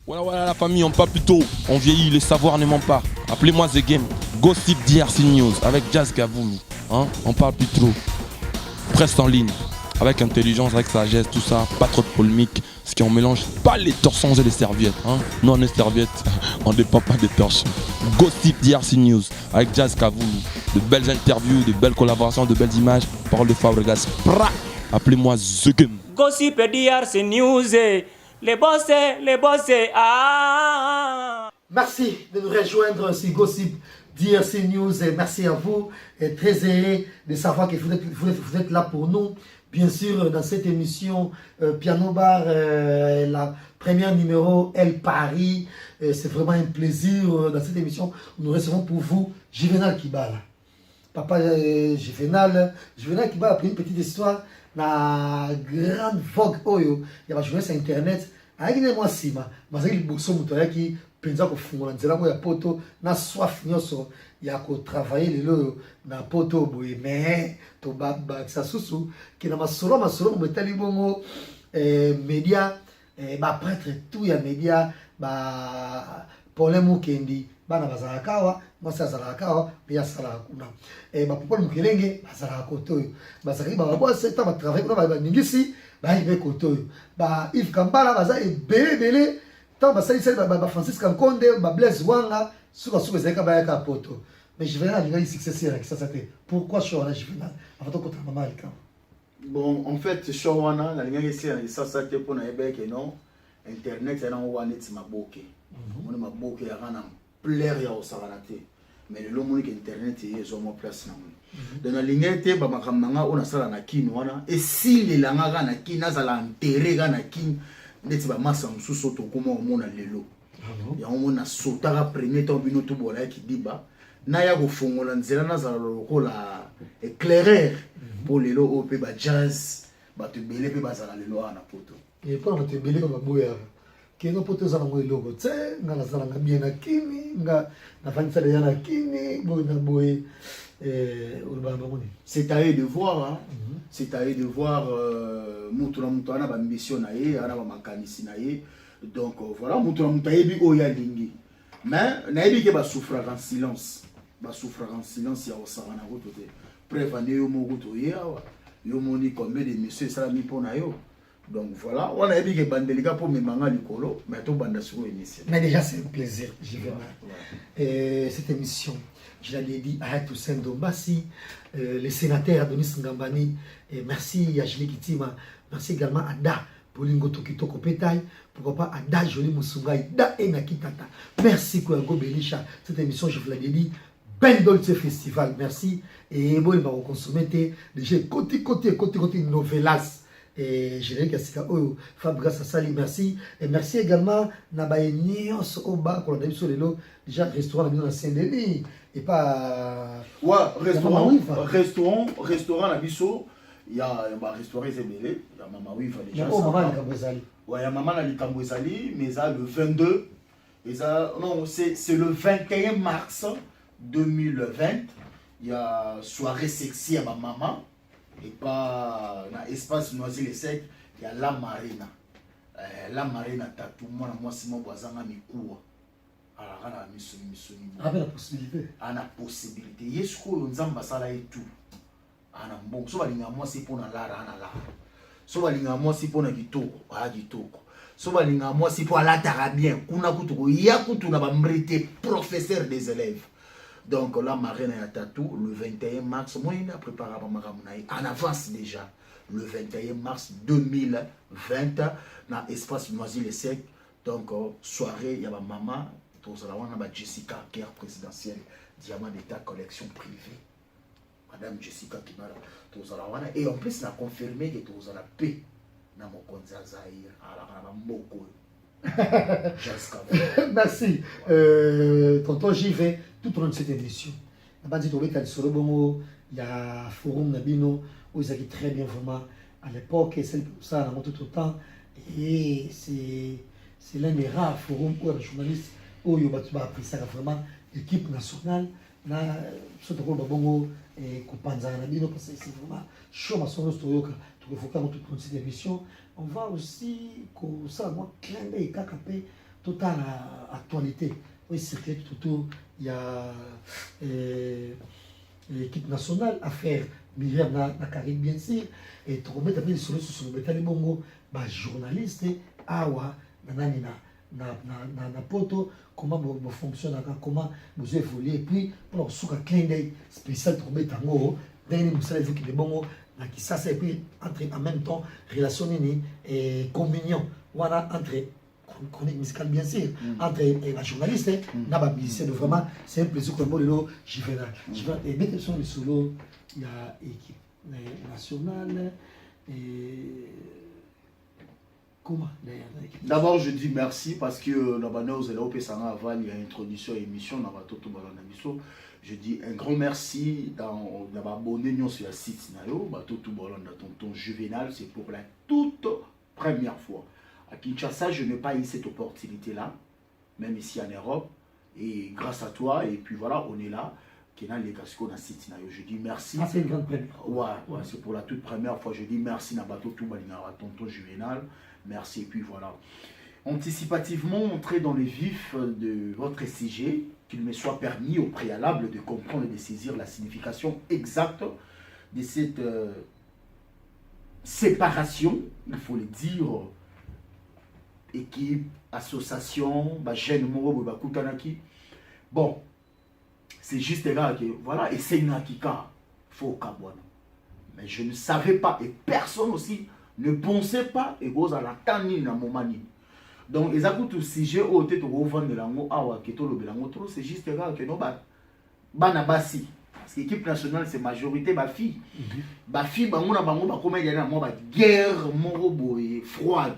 Voilà la famille, on parle plus tôt, on vieillit, le savoir ne ment pas. Appelez-moi The Game, Gossip DRC News avec Jazz Gavoulou. Hein? On parle plus trop. Presse en ligne, avec intelligence, avec sagesse, tout ça, pas trop de polémique. Ce qui on mélange pas les torsons et les serviettes. Hein? Nous on est serviettes, on ne dépend pas des torsons. Gossip DRC News avec Jazz Gavoulou. De belles interviews, de belles collaborations, de belles images. Parole de Fabregas. Appelez-moi The Game. Gossip DRC News. Les boss, ah. Merci de nous rejoindre sur Gossip DRC News. Et merci à vous. Et très heureux de savoir que vous êtes là pour nous. Bien sûr, dans cette émission Piano Bar, la première numéro, El Paris. C'est vraiment un plaisir. Dans cette émission, nous recevons pour vous Juvenal Kibala. Papa Juvenal Kibala a pris une petite histoire. Na grande vogue oyo ya bajournaliste sur internet ayaki ne mwa nsima bazali liboso moto ayaki mpenza kofungola nzela moko ya poto na soif nyonso ya kotravaille lelo oyo na poto boye mais tobakisa susu ke na masolo mobo etali bongo média baprêtre tout ya média Paulin Mukendi bana bazalaka awa mwasi azalaka awa mpe asalaka kuna bapopole mokelenge bazalaka kote oyo bazalaki bababwasi ntango batravaille kuna baningisi bayibe kote oyo Yves Kambala baza ebele ntango basalisali bafrancis kankonde bablaise wanga sukasuka ezalaka bayaka poto mais Juvenal alingaki succès ya kisasa te pourquoi show wana Juvenal avant tokotana mama alikama bon en fait show wana nalingaki esila na kisasa te mpo nayebeke non internet yanango wana neti maboke omoni maboke yaka na plaire ya kosakana te mais lelo omoni ke internet ezwa mwa place nango donc nalingai te bamakambo nanga oyo nasala na kini wana esilelanga kaka na kini nazala enterre kaka na kini neti bamasa mosusu oyo tokoma omona lelo yango omoni nasotaka premier temps bino tobolayaki diba naya kofongola nzela nazala lokola éclaireur mpo lelo oyo mpe bajazz bato ebele mpe bazala lelo wana na poto mpona bato ebele kaka baboyaka kenga poto eza nango eloko te nga nazalanga bien na kini nga nafandisa deja na kini boye na boye olobaka bango nini c'est à eux de voir hein? C'est à eux de voir mutu na mutu ana bambition na ye ana bamakanisi na ye donc voilà mutu na mutu ayebi oyo alingi mais nayebi ke basouffraka en silence ya kosaka na kutu te preuve ande yo moko toye awa yo moni combien de monsieur esalami mpo na yo. Donc voilà, on a dit que Bandelika pour mes mangas likolo, mais tout banda sur émission. Mais déjà c'est un plaisir, Juvenal. Cette émission, je l'avais dit à Toussaint Dombassi, le sénateur Adonis Ngambani, et merci Yajili Kitima, merci également à Da Polingo Tokito Kopetaï, pourquoi pas à Da Joli Musungai, Da Enakitata. Merci Kouago Belisha, cette émission je vous l'avais dit. Ben Dolce Festival, merci. Et bon, il va consommer déjà côté novelas. Et générique Asika Oyo, Fabregas Sali, merci. Et merci également Nabaye Nyos Oba, qu'on a vu sur les lots, déjà restaurant dans Saint-Denis. Et pas. Ouais, restaurant à Bisso, il y a un restaurant Zébélé, il y a Mama Wifa déjà. Il y a Maman Likambouezali. Ouais, il y a Maman Likambouezali, mais ça le 22. Et ça, non, c'est le 21 mars 2020. Il y a soirée sexy à ma maman. Et pas dans l'espace Noisy-le-Sec, il y a la marina. La marina, tatou, moi, Simon Boisanga, Mikoua. Alors, on a mis avec la possibilité. On a possibilité. Il y a ce qu'on a basala et tout. On a bon. So, moi, c'est pour la lara. So, moi, c'est pour la gitoko. So, moi, c'est pour la tarabien. Kuna kutuko. Ya kutu na bambrete professeur des élèves. Donc la marine à Tatou, le 21 mars, moi il a préparé en avance déjà, le 21 mars 2020, dans l'espace Noisy-le-Sec. Donc soirée, il y a ma maman, Jessica, guerre présidentielle, diamant d'état, collection privée. Madame Jessica qui m'a dit, et en plus, on a confirmé que tu as la paix dans mon Konzazaïr, à la Moko. Merci. Tonton j'y vais tout au long de cette émission. Il y a un forum Nabino où ils avaient très bien vraiment à l'époque, et c'est pour ça on a tout autant. Et c'est l'un des rares forums où les journalistes où ils ont appris ça vraiment l'équipe nationale. Surtout pour et Kupanza Nabino parce que c'est vraiment chaud ma sonneuse Toyoka. Tout le faut toute cette émission. On va aussi ça moi clin d'œil kakapé totale actualité. Oui, c'était tout. Il y a l'équipe nationale à faire. Myriam Nakarim, bien sûr. Et tu remets también sur le bongo, journaliste, awa, na poto, comment vous fonctionnez, comment vous évoluez. Et puis, pour le clin d'œil spécial, tu remets tango, dernier moussa, vous qui est bongo, qui ça, et puis, en même temps, relation et communion. Voilà, entre chronique musicale, bien sûr, entre la journaliste et la musicien. Vraiment, c'est un plaisir que moi, j'y vais là. Et dès que sont les solos, il y a équipe nationale et comment d'abord je dis merci parce que la banane vous allez au Pessanga avant il y a introduction à l'émission dans votre tout balanabiso. Je dis un grand merci dans l'abonné sur le site nayo bateau tout balana tonton Juvénal. C'est pour la toute première fois à Kinshasa. Je n'ai pas eu cette opportunité là, même ici en Europe, et grâce à toi et puis voilà on est là. Je dis merci. C'est une grande première. Ouais, c'est pour la toute première fois. Je dis merci Nabato Toubalinara, tonton Juvénal. Merci. Et puis voilà. Anticipativement, entrer dans le vif de votre sujet, qu'il me soit permis au préalable de comprendre et de saisir la signification exacte de cette séparation, il faut le dire, équipe, association, jeune Moro, Bakutanaki. Bon. C'est juste là que, voilà, et c'est une akika, faut kabouana. Mais je ne savais pas, et personne aussi ne pensait pas, et vous allez attendre dans mon mani. Donc, les actes si j'ai ôté au vent de l'ango, awa, keto le belango trop, c'est juste là que non, banabasi. Parce que l'équipe nationale, c'est majorité, ma fille. Ma fille, on a comme il y a une guerre, moro boy, froide.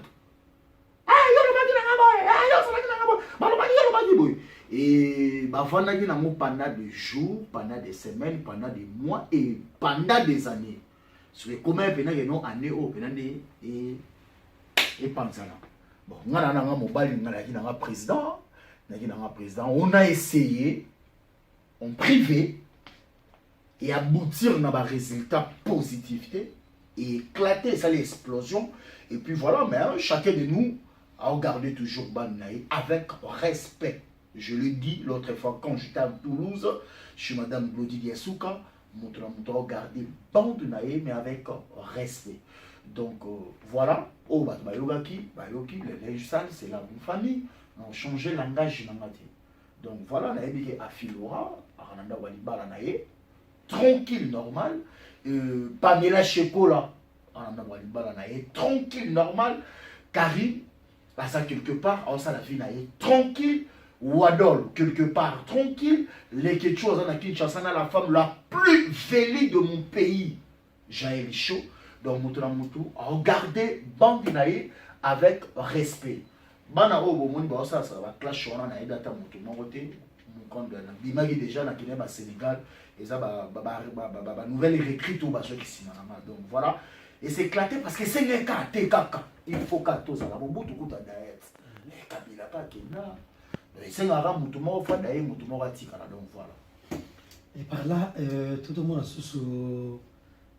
Et pendant des jours, pendant des semaines, pendant des mois et pendant des années. Sur les communs, pendant des années, et pendant ça. Bon, on a un président, on a essayé en privé et aboutir à un résultat positif et éclater ça l'explosion. Et puis voilà, mais chacun de nous a regardé toujours Banaï avec respect. Je le dis l'autre fois quand j'étais à Toulouse, chez Madame Glody Diasuka, mon regardé bande naïe mais avec respect. Donc voilà, oh Bayoki, les linges sales, c'est la bonne famille. On a changé le langage. Donc voilà, on a dit à Filora, à Rananda Walibala naïe, tranquille, normal. Pamela Chekola, à Rananda Walibala naïe, tranquille, normal. Karim, à ça quelque part, à ça la vie naïe, tranquille. Wadol, quelque part tranquille, les Quechua à Kinshasa, la femme la plus vélie de mon pays, Jaël Chaud, donc Moutoulamutu, a regardé Bandinaï avec respect. Bana Obo, mon ça va clash on a aidé à Moutou, mon côté, mon compte de Bimagi déjà, na Guinée, au Sénégal, et ça va nouvelle écrite ou ceux qui s'y donc voilà, et c'est éclaté parce que c'est un cas, il faut qu'à tous, à la Bobo, tout coup à Daet, mais Kabila pas Kena. Donc voilà. Et par là, tout le monde a sous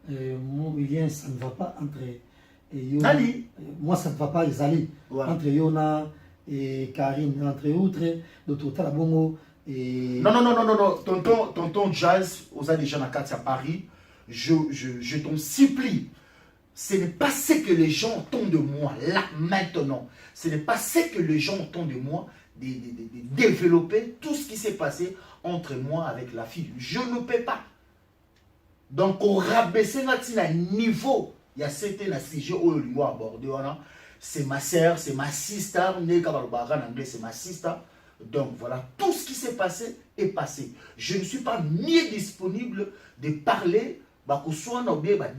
William, ça ne va pas entre Yona. Moi, ça ne va pas, les alliés. Entre Yona et Karine, entre autres, d'autres Talabongo. Et... Non. Tonton Jazz, aux a déjà à Paris, je t'en supplie. Ce n'est pas ce que les gens entendent de moi, là, maintenant. Ce n'est pas ce que les gens entendent de moi. De développer tout ce qui s'est passé entre moi avec la fille. Je ne peux pas. Donc, on rabaisse notre niveau. Il y a certains sujets où on doit aborder. C'est ma sœur, c'est ma sister. En anglais, c'est ma sister. Donc, voilà, tout ce qui s'est passé est passé. Je ne suis pas ni disponible de parler,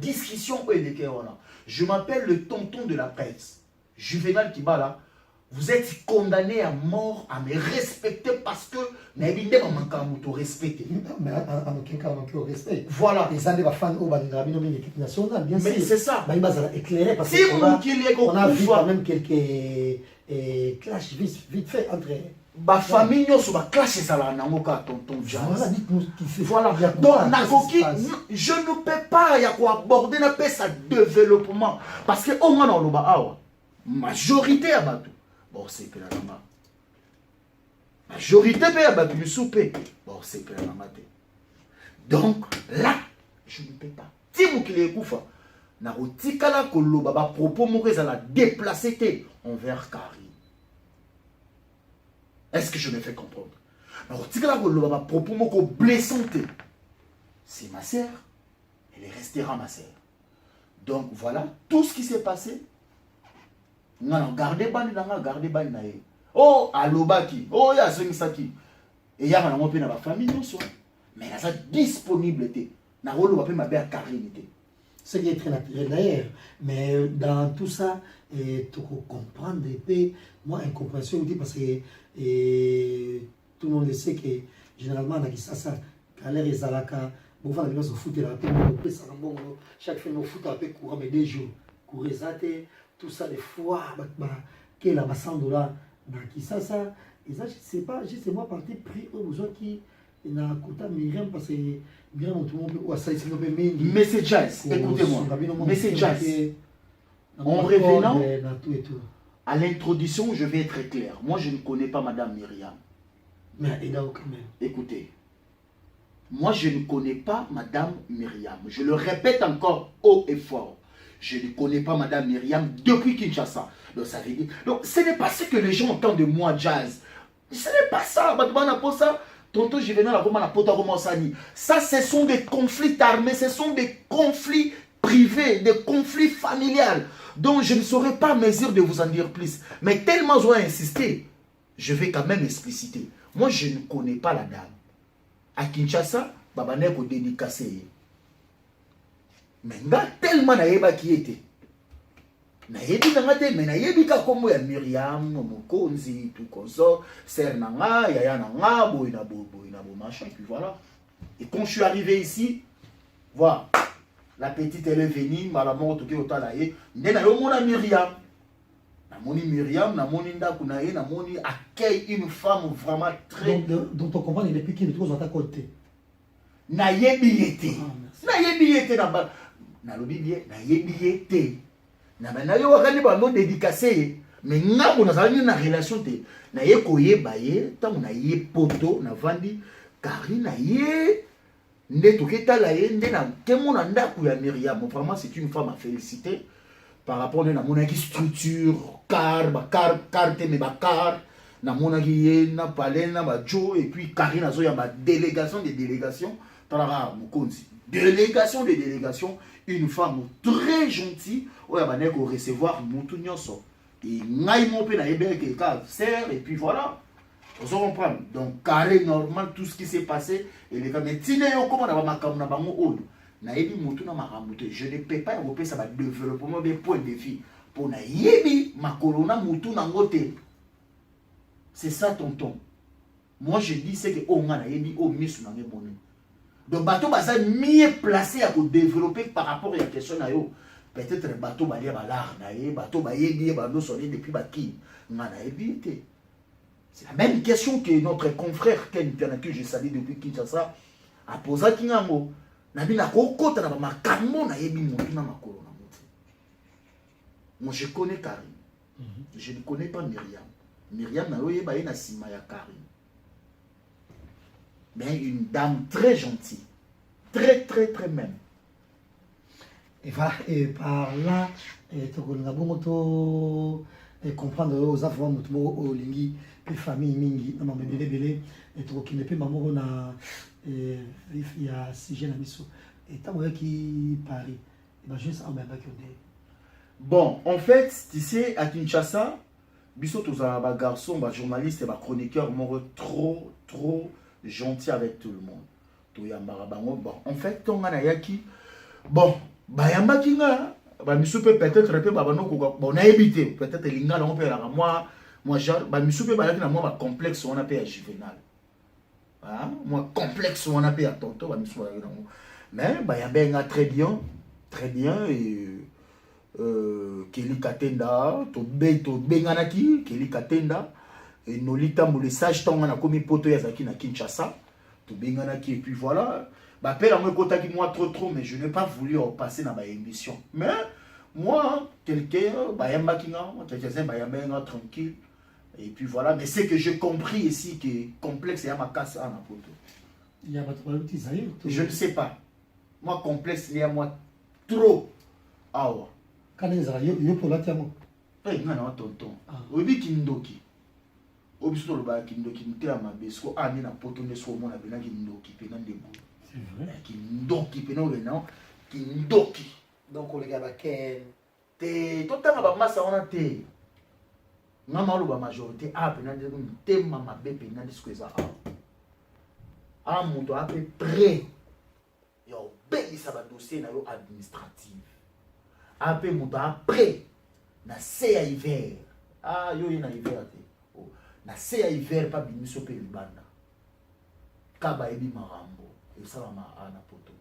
discussion. Je m'appelle le tonton de la presse. Juvénal Kibala. Vous êtes condamné à mort à me respecter parce que évidemment je respecte. Mais en aucun cas on respect. Voilà. Les années fans au l'équipe nationale, bien sûr. Mais c'est ça. Il va éclairer parce si qu'on a vu quand même quelques clashs vite fait entre. Ma famille sur ma clash ça là nangoka tonton Jazz. Voilà, dites-nous qui fait. Voilà. Donc nakoki, je ne peux pas y avoir aborder na pesa développement parce que au moins on va majorité à bateau. Bon, c'est que là, Majorité pe ba plus souper. Bon, c'est plein na maté. Donc là, je ne peux pas. Si vous qui les koufa, na otikala koloba ba propos moko za la déplacer envers Karine. Est-ce que je me fais comprendre? Na otikala koloba ba propos moko blessante. C'est ma sœur, elle restera ma sœur. Donc voilà tout ce qui s'est passé. Non, gardez bani nanga, gardez bani na ye. Oh, alobaki, oh ya sengisaki. Et ya na mo pe na ba famille non so. Mais la disponibilité, na rôle va ma belle carinité. Ce qui est très naturel d'ailleurs. Mais dans tout ça, tu comprendre et moi incompréhension dit parce que tout le monde le sait que généralement on a dit ça quand l'air est zalaka, bon va se foutre la paix, chaque fois on fout un peu courant mais 2 jours, courir ça tout ça des fois que la $100 dans qui ça et ça je sais pas, juste moi parti pris au besoin qui na kota Myriam parce que Myriam tout le monde peut ça ici mais c'est jazz, écoutez-moi. Mais c'est jazz. En revenant à l'introduction, je vais être clair. Moi, je ne connais pas Madame Myriam. Mais quand même. Écoutez, moi, je ne connais pas Madame Myriam. Je le répète encore haut et fort. Je ne connais pas Madame Myriam depuis Kinshasa. Donc, ça veut dire... Donc, ce n'est pas ce que les gens entendent de moi, jazz. Ce n'est pas ça. Tonton, je venais à la Roma, la Pota Roma Sani. Ça, ce sont des conflits armés, ce sont des conflits privés, des conflits familiales. Donc, je ne saurais pas mesure de vous en dire plus. Mais tellement j'ai insisté, je vais quand même expliciter. Moi, je ne connais pas la dame. À Kinshasa, Babanek au dédicacé. Mais tellement naïba qui était. Nayebi nangate mais nayebi ka kombo ya Myriam Mokonzi tout comme ça ser nanga yaya nanga boina bo machin puis voilà. Et quand je suis arrivé ici, voilà, la petite elle est venue malamon toke otalaye ndena yo mona Myriam. Na moni Myriam na moni ndaku na ye na moni accueille une femme vraiment très donc on comprend depuis qu'il est toujours à ta côté. Nayebi yete. Nayebi yete na lobi bien nayebi yete. Na yo wakani ba no dédicacé mais ngambo na zali na relation te na ye koyeba ye tango na ye poto na vandi Karine na ye nde toketala ye nde na temo na ndaku ya Myriam. Vraiment c'est une femme à féliciter par rapport à na monaki structure car te me car na monaki ye na palais na ba jo et puis Karine azo ya ba délégation des délégations tala Mokonzi délégation des délégations. Une femme très gentille, où elle va recevoir Moutou Nyonso. Et ngai mon pena ebe que sert et puis voilà. Vous comprenez. Donc carré normal tout ce qui s'est passé et les gars mais tine yo comment na ba makamuna bango oyo. Na yebi Moutou na makamute. Je ne peux pas europer ça va développer des points de vie pour na yebi makolona Moutou na ngote. C'est ça tonton. Moi je dis c'est que o nga na yebi o misu na ngemone. Donc, bateau basa mieux placé à développer par rapport à la question na yo. Peut-être bateau ba lire l'art na ye, bateau ba yebi ba no sonné depuis ba ki. Ngana ebité. C'est la même question que notre confrère Ken Pianaki, je salue depuis Kinshasa, a posé kingango. Na bina ko kota na ba makambo na yebi mutu na makolo na mutu. Moi je connais Karine. Je ne connais pas Myriam. Myriam na yo yeba na sima ya Karine. Mais une dame très gentille. Très, très, très même. Et voilà, et par là, tu comprendre aux affaires, aux lingi, les familles, mingi, non, mais belé, et tu ne peux pas m'avoir il y a 6 jeunes amis. Et tu as qui Paris. Et bien, juste en même temps. Bon, en fait, tu sais, à Kinshasa, Bissot, tous les garçons, les journalistes et les chroniqueurs m'ont trop gentil avec tout le monde. Bon, en fait, ton anayaki, bon, bayamba kinga, misoupe peut-être répé babano bon a évité peut-être linga on peut moi genre misoupe bayaki na moi complexe on appelle juvénal. Ah, moi complexe on appelle à tonton misoupe mais bayamba très bien et Kelly Katenda to benganaki Kelly Katenda et Nolita Moule sage tant on a commis poto yazaki na Kinshasa to benganaki et puis voilà. Bah père moi contacte moi trop mais je n'ai pas voulu passer dans ma émission. Mais moi quelqu'un bah yamba kinga quelqu'un bah yamba tranquille Et puis voilà, mais c'est que j'ai compris ici que complexe et Amakas en apoto. Il y a pas de Zaïre. Je ne sais pas. Moi, complexe, il y a moi trop. Ah ouais. Quand les Zaïre, il y a pour la tiamo. Eh, non, non, tonton. Obi Kindoki. Obi sur le bas Kindoki, nous à ma beso. Ah, ni na poto ne soit mon abena Kindoki, penan de bout. C'est vrai. Kindoki, penan le nom. Kindoki. Donc, on regarde à quel. Te, tout le temps, ma masse, on a te. Maman, la majorité, ah, penan de te, maman, bé, penan de ce que ça a. Ah, mon doigt, à peu près. Yo, bé, ça va dossier, na yo administratif. À peu mon doigt, après. Na seya hiver. Ah, yo, y na hiver, te. Oh. Na seya hiver, pas bini sope libanda. Kaba ebi marambo. Et ça va ma ana poto.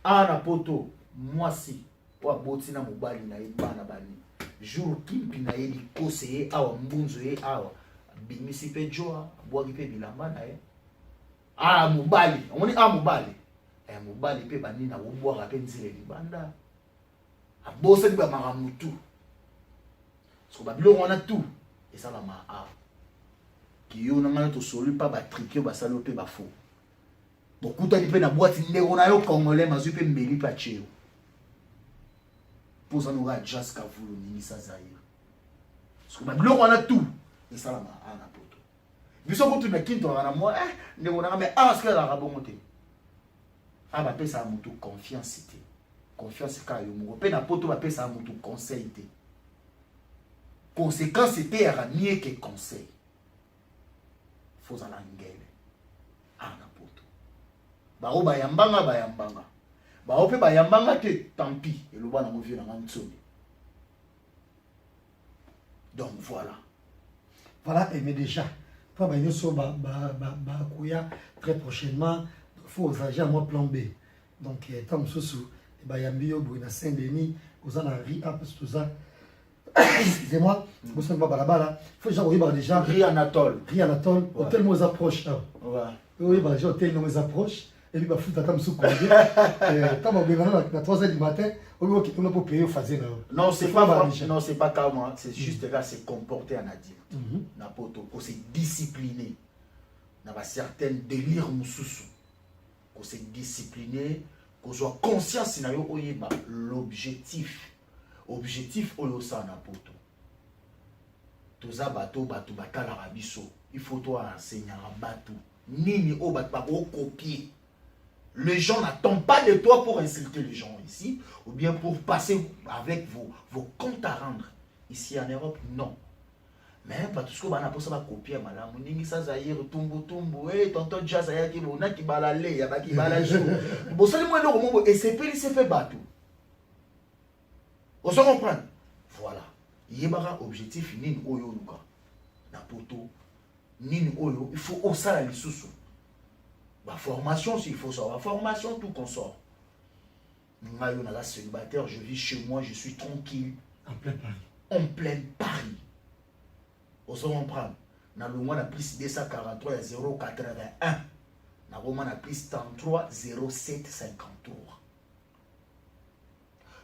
Ana poto, moi si. Wa boti na mobali na ebana bani. Jour kimpi na ye likose ye awa mbunzo ye awa. Bimisi pe joa, boagi pe bilamba na ye. Ah, mobali. On dit ah, mobali. Eh, mobali pe bani na woboa pe nzile libanda. Abosa di ba maramutu. Parce que Babylone on a tout. Et ça va ma a. Qui yo n'a to solu pas ba triquer ba saloper ba faux. Beaucoup de pe na boîte ndeko na yo congolais mazu pe mbeli pa cheo. Posa no ga jazz ka vulu ni sa Zaïre. Parce que Babylone on a tout. Et ça va ma a na poto. Biso ko tu na kinto na moi ndeko na mais ah ce que la rabongote. Ah ba pe sa mutu confiance té. Confiance ka yo mo pe na poto ba pe sa mutu conseil té. Conséquence c'était mieux que conseil. Faut en angele. Ana poto. Ba o bayambanga bayambanga. Ba o pe bayambanga te tant pis. Et le bana mo vieux na ntsoni. Donc voilà. Voilà, mais déjà, pas bah, Kouya, très prochainement, il faut osager à moi plan B. Donc, tant sous bah Yambio, Bruna Saint-Denis, aux Anari, tout ça. Excusez-moi, vous savez pas là-bas, il faut déjà voir déjà. Rianatol. Rianatol, hôtel nous approche. Ouais. Oui, bah j'ai hôtel nous approche. Et lui, bah foutre à sous congé. Tant on va à 3h du matin, on va quitter pour payer au phasé là. Non, c'est pas non, c'est pas comme moi, c'est juste là c'est comporter en adulte. Na poto, qu'on s'est discipliné. Na ba certaines délire mususu. Qu'on s'est discipliné, qu'on soit conscient scénario oyeba l'objectif. Objectif oyo sa na poto. Toza bato batala rabiso. Il faut toi enseigner à bato. Nini o bat pas copier. Les gens n'attendent pas de toi pour insulter les gens ici, ou bien pour passer avec vos comptes à rendre. Ici en Europe, non. Mais pas tout ce qu'on a pour ça va copier madame. Ningi sa Zaïre tumbo. Eh tonton jazz aya ki bona ki balale ya ba ki balajou. Bon ça moi le moment et c'est fait bateau. On se comprend. Voilà. Yebara objectif nin oyo luka. Na poto nin oyo, il faut osala lisusu. Bah formation s'il faut savoir formation tout consort. Ngayo na la célibataire, je vis chez moi, je suis tranquille En plein Paris. en plein Paris. On se comprend. Na le mois na plus 243 à 081. Na Roma na plus 33 0753.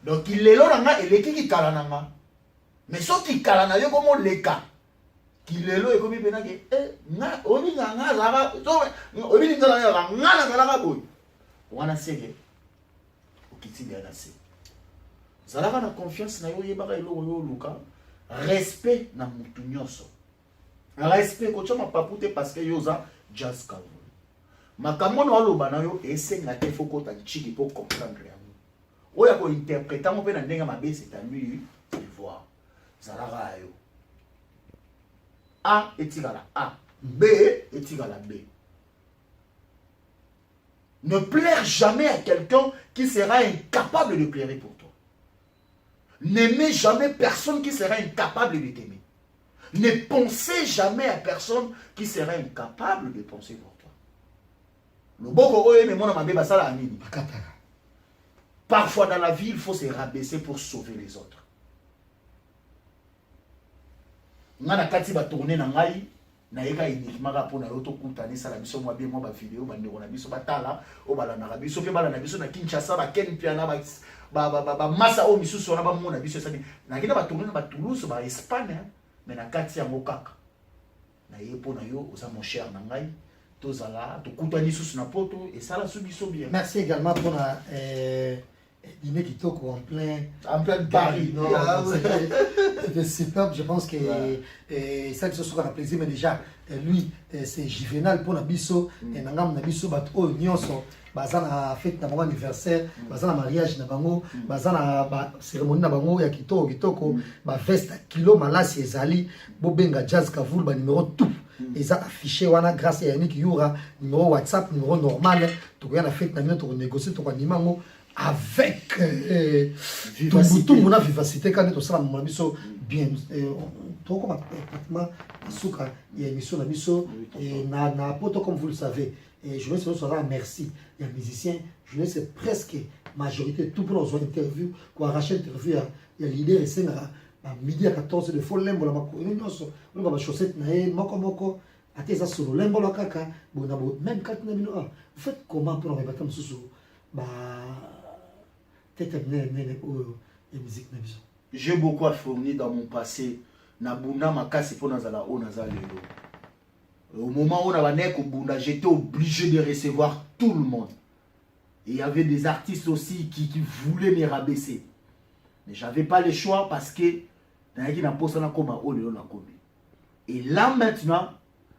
Donc il est là nga eleki ki kala nanga. Mais so ki kala na yo comme leka. Ki lelo e komi pena ke nga obi nga zaba so obi ni ngala ya nga na kala ka boy. Wana sege. Okiti bien assez. Zalaka na confiance na yo yebaka elo yo luka. Respect na mutu nyonso. Respect ko chama papute parce que yoza jazz kavu. Makambo na aloba na yo esenga te foko ta chiki pour comprendre. Oya ko interpréter mo pe na ndenga mabe c'est à lui de voir. Zalaka yo. A etigala A, B etigala B. Ne plaire jamais à quelqu'un qui sera incapable de plaire pour toi. N'aimez jamais personne qui sera incapable de t'aimer. Ne pensez jamais à personne qui sera incapable de penser pour toi. Le boko oye me mona mabe basala anini. Parfois dans la vie, il faut se rabaisser pour sauver les autres. Ngana kati ba tourner na ngai na yeka uniquement ka pona yoto kutani sala biso mwa bien mwa ba vidéo ba ndeko na biso batala o bala na biso pe bala na biso na Kinshasa ba ken piana ba masa o misusu na ba mona biso sani na kina ba tourner na ba Toulouse ba Espagne mais na kati ya mokaka na ye pona yo oza mon cher na ngai tozala tokutani susu na poto et ça la biso bien. Merci également pour la dîner qui toque en plein Paris. Non, c'était superbe. Je pense que ça qui se sera un plaisir, mais déjà lui c'est Juvenal pour Nabiso et Nangam Nabiso bato nyonso bazana fête na mon anniversaire, bazana mariage na bango, bazana cérémonie na bango ya kitoko ba veste kilo malasi ezali bobenga Jazz Kavulu ba numéro tout et ça affiché wana grâce à Yannick Yura numéro WhatsApp numéro normal to ko na fête na mino to négocier to ko nimango avec tout mon vivacité quand tout ça mon biso bien to comme pratiquement souka et émission na biso et na poto comme vous le savez et je vais se merci les musiciens je sais presque majorité tout pour nos interview pour arracher interview il y a leader et c'est à midi à 14 de folle lembo la makonoso on va chaussette na moko ateza solo lembo la kaka bona même quand na bino vous faites comment pour nous battre mususu ba j'ai beaucoup à fournir dans mon passé. Nabuna makasi pour nazala o nazalelo. Au moment où on avait Bunda, j'étais obligé de recevoir tout le monde. Et il y avait des artistes aussi qui voulaient me rabaisser. Mais j'avais pas le choix parce que et là maintenant,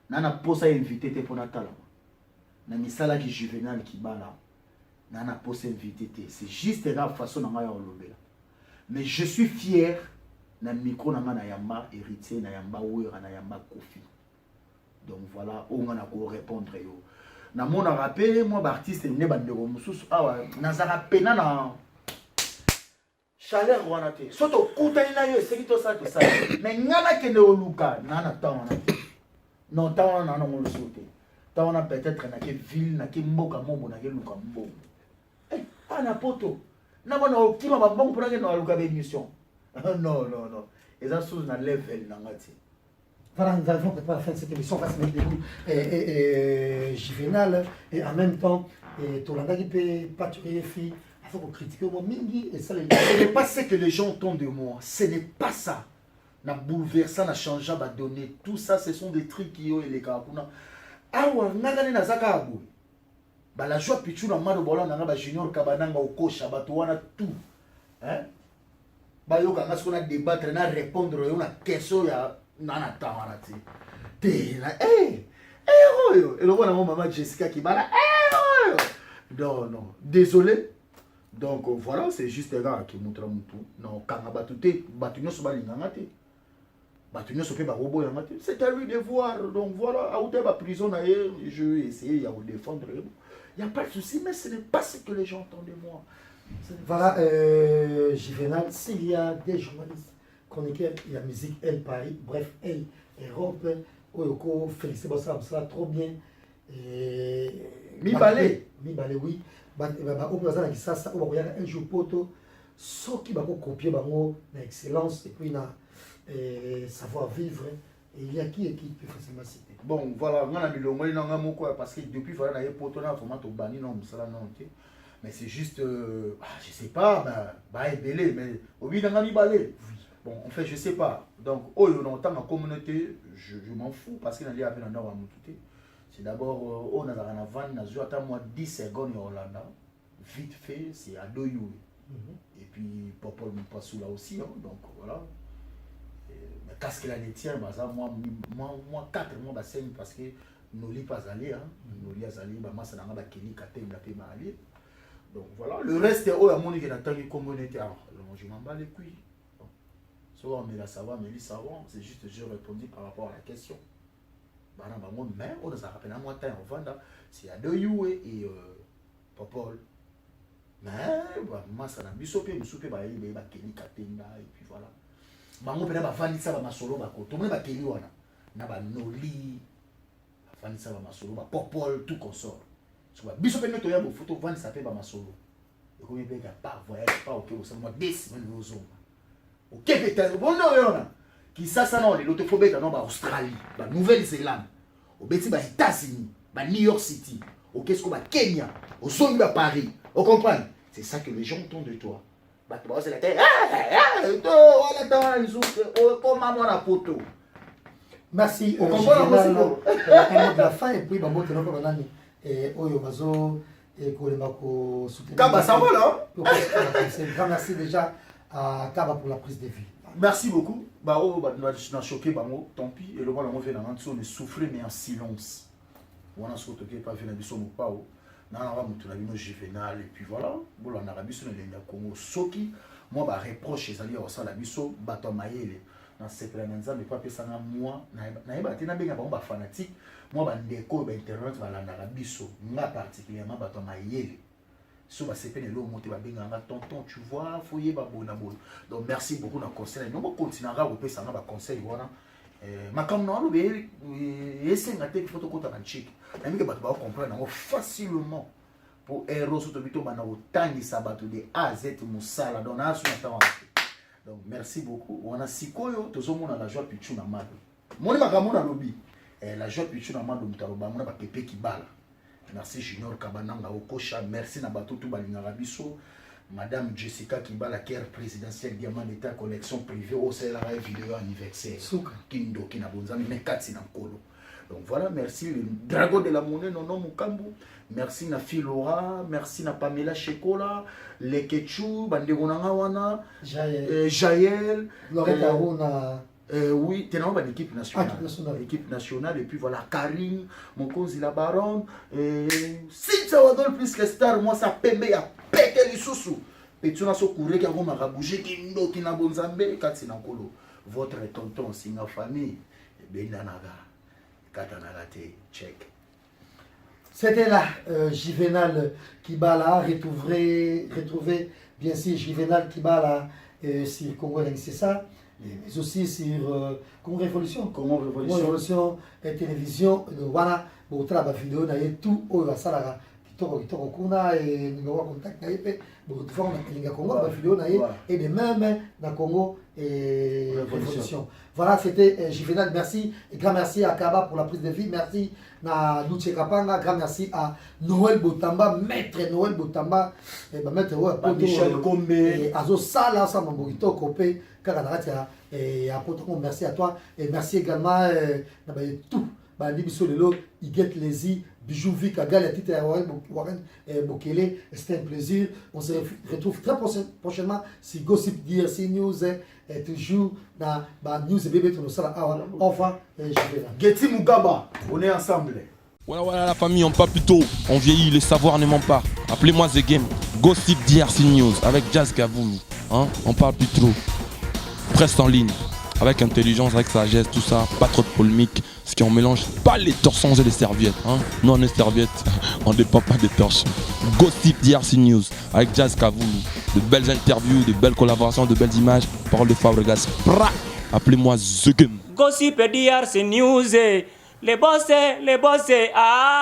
nana posa invité pour Natala. Na misala qui Juvenal qui bala. Nana posa invité. C'est juste la façon dont on mais je suis fier na micro na yamba héritier na yamba wera na yamba Kofi. Donc voilà, on a ko répondre yo. Na mon rappelé moi artiste ne bandeko mususu awa nazara pena na chaleur wana te. Soto kutani na yo c'est tout ça. Mais ngana kende oluka nana tawana. Non tawana na ngolo sote. Tawana peut-être na ke ville na ke mboka mombo na ke luka mbongo. Eh, ana poto. Na bana okima babongo pour que na luka émission. Non. Et ça sous na level na ngati. Voilà, nous allons préparer la fin de cette émission. On va se mettre debout. Juvenal, et en même temps, Tolanda qui peut pâturer filles, il faut critiquer au moment et ça les. Ce n'est pas ce que les gens entendent de moi. Ce n'est pas ça. Na bouleversant, na changeant, na donner. Tout ça, ce sont des trucs qui ont et les carapuna. Ah ouais, nagane na zaka abou. Bah la joie pichu na mado bola na ba junior kabananga okosha batuana tout. Hein? Bah yo kanga ce qu'on a débattre na répondre une question ya nana tawana ti. Te la oyo. Et le voilà mon maman Jessica qui bala non. Désolé. Donc voilà, c'est juste un gars qui montre mon tout. Non, kanga batute batunyo so balinganga te. Batunyo so pe ba robo yanga te. C'est à lui de voir. Donc voilà, à outé ba prison na je vais essayer à vous défendre. Il n'y a pas de souci, mais ce n'est pas ce que les gens entendent de moi. Voilà, Juvenal, s'il y a des journalistes, chroniqueurs, il y a musique, elle Paris, bref, elle Europe, Oyoko, Félix Bossa, ça trop bien. Mi balé, oui. Au présent, ça, on va un jour poto, ce qui va copier l'excellence et puis savoir vivre. Et il y a qui peut facilement citer. Bon, voilà, on a mis le moins parce que depuis voilà, il y a poto là, format au bani non, ça là non, ok. Mais c'est juste, je sais pas, belé, mais au bout d'un ami balé. Bon, en fait, je sais pas. Donc, oh, on entend ma communauté, je m'en fous parce qu'il y a un peu d'endroit à m'outer. C'est d'abord, on a un avant, on a joué à moi 10 secondes en Hollande. Vite fait, c'est à Doyou. Et puis, Popol me passe là aussi, hein, donc voilà. Mais qu'est-ce qu'il a les tiens, moi 4 mois, 5 parce que nous n'y pas allé, hein. Nous n'y pas allé, moi, ça n'a pas kéli, katé, n'a pas allé. Donc voilà, le reste est où à mon niveau de communauté. Alors, je m'en bats les couilles. Soit on met la savon, mais les savons, c'est juste je répondis par rapport à la question. Mais on a rappelé à moi, c'est à Doyou et Popol. Mais moi, ça n'a pas soupé, mais soupé, il va kéli, katé, et puis voilà. Bango pena ba vanisa ba masolo ba ko. Tout le monde ba kéli wana. Na ba noli. Ba vanisa ba masolo ba Popol, tout consort. Biso pe meto ya bo photo vendre ça fait ba masolo. Et comme il peut pas voyage pas OK au moins 10 semaines au zone. OK peut-être bon non yona. Qui ça non les autophobes dans ba Australie, ba Nouvelle-Zélande, au beti ba États-Unis, ba New York City, au qu'est-ce ba Kenya, au zone ba Paris. Vous comprenez? C'est ça que les gens entendent de toi. Bah tu vois c'est la tête. Voilà dans les autres comme maman la photo. Merci Au au combat, général, bon. un mot de la fin et puis Bambo te l'envoie banani et Oyo Bazo et Kolemako soutenir. Kaba, ça va là? Grand merci déjà à Kaba pour la prise de vie. Merci beaucoup. Baro, on a choqué, tant pis. Et le bon, on fait dans on est soufflé, mais en silence. On a sauté, pas fait la mission ou pas. On a un juvénal, et puis voilà. Bon, on a la mission de Congo. Soki, moi, bah, reproche, les alliés, on a la mission, bateau maïle. Dans ce plan, mais pas ça, moi, on a fanatique. Moi, bah, déco, internet, voilà, on a la mission. Moi, particulièrement, bateau maïle. So ba sepene lo monter ba benga nga tonton tu vois foyer ba bona bona. Donc merci beaucoup na conseil. Nous on continuera au pesa na ba conseil wana. Makam no lo be ese ngate photo kota na chic. Na mi ke ba ba comprendre na facilement pour héros to bito ba na otangi sabato de A Z musala donc na so na tawa. Donc merci beaucoup. On a sikoyo tozomona la joie pichu na mado. Moni makamo na lobi. La joie pichu na mado mutaloba mona ba pepe kibala. Merci Junior Kabananga Okosha, merci Nabatutu Balingarabiso, Madame Jessica Kibala, Caire présidentielle Diamant d'État, collection privée, au CLRA vidéo anniversaire. Kindo Kinabonzami, Mekatsi Nankolo. Donc voilà, merci le dragon de la monnaie, Nono Mukambu, merci na Philora, merci na Pamela Shekola, Lekechu, Bandegonanga Wana, Jaël, Loretta Aruna. Oui, tu es l'équipe nationale. L'équipe nationale, et puis voilà, Karim, mon cousin la baronne. Si tu as donné plus que star, moi ça pembe à péter les sous-sous. Et tu as ce courrier qui a bougé, qui n'a bon zambé, Katsinakolo. Votre tonton, c'est ma famille. Benanaga, Katanagate, check. C'était là, Juvenal Kibala, retrouver bien sûr Juvenal Kibala sur Congo, c'est ça. Mais aussi sur Congo Révolution. Congo Révolution et télévision. Voilà, pour travailler vidéo, tout au Vasala, Kitoko Kuna et nous avons contact pour faire une Congo vidéo et de même dans Congo et Révolution. Voilà, c'était Juvenal. Merci et grand merci à Kaba pour la prise de vie. Merci à Luche Kapanga. Grand merci à Noël Botamba, maître Noël Botamba, et maître Michel Kombe, et Azo Sala, ça m'a beaucoup copé. Et merci à toi et merci également tout. Iguette Lézy, Bijou Vikagal, Warren Bokele, c'était un plaisir. On se retrouve très prochainement si Gossip DRC News est toujours dans News et Bébé Tonosala. Au revoir, Getty Mugaba, on est ensemble. Voilà la famille, on parle plus tôt, on vieillit, les savoirs ne mentent pas. Appelez-moi The Game, Gossip DRC News avec Jazz Gavoumi. Hein? On parle plus trop. Presse en ligne, avec intelligence, avec sagesse, tout ça, pas trop de polémique, ce qui on mélange pas les torsons et les serviettes. Hein. Nous on est serviettes, on dépend pas des torches. Gossip DRC News avec Jazz Gavoumi, de belles interviews, de belles collaborations, de belles images, parole de Fabregas. Appelez-moi The Game. Gossip DRC News, les boss, ah.